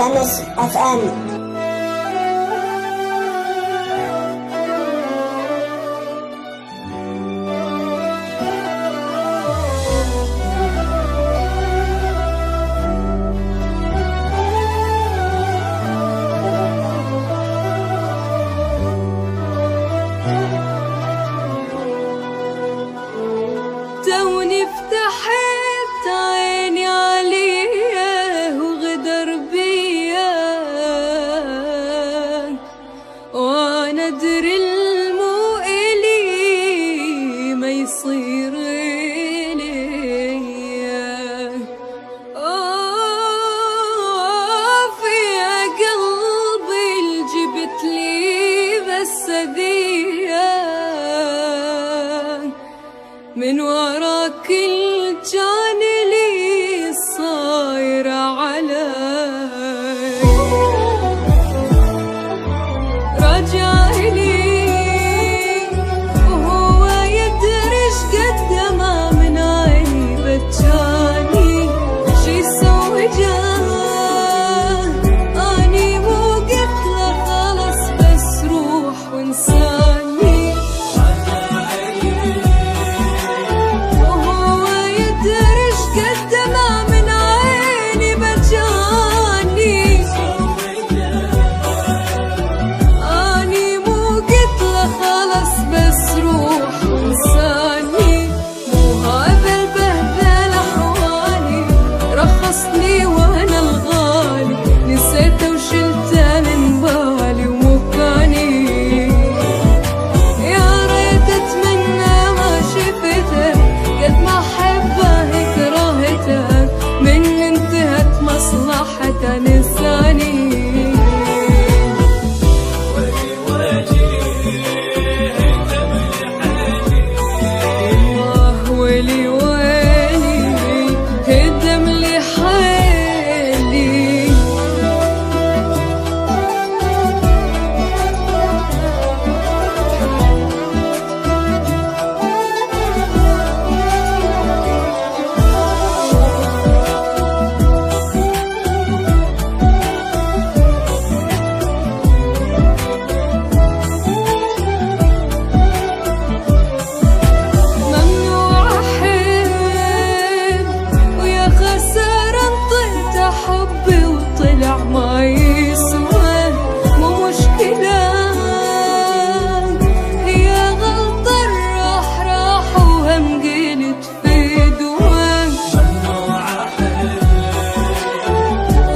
فانس اف ام. توني فتحت عيني عليه وغدر بيا، وانا ادري المو إلي ما يصير ليا. في قلبي الجبت لي بس ذيا من ورا كل كان لي صاير علي. رجع لي وهو يدري شقد ما من عيني بتجاني، شي سوي جاه اني مو قلت له خلص بس روح وانساني. وانا الغالي نسيته وشلته من بالي ومكاني. يا ريت اتمنى ما شفته قد ما احبه كرهته من انتهت مصلحته نساني. حبي وطلع ما يسوى مو مشكلة، هي غلطة راح وهم قلت في دوام.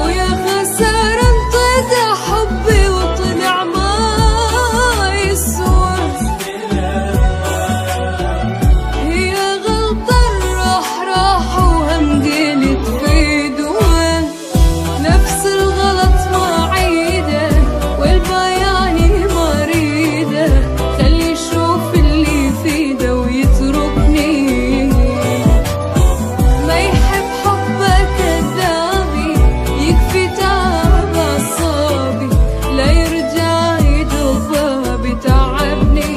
ويا خسارة انطيت حبي وطلع ما يسوى، هي غلطة راح وهم قلت في دوام. نفس الغلط ما عيده والبياني ما ريده، خلي يشوف اللي يفيده ويتركني. ما يحب حبه كذابي يكفي تعب اعصابي، لا يرجع يدق بابي تعبني.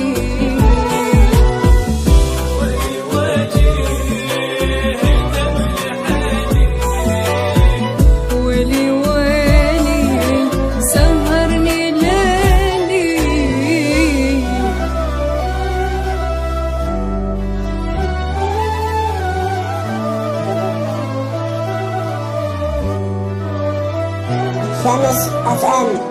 فانس اف ام.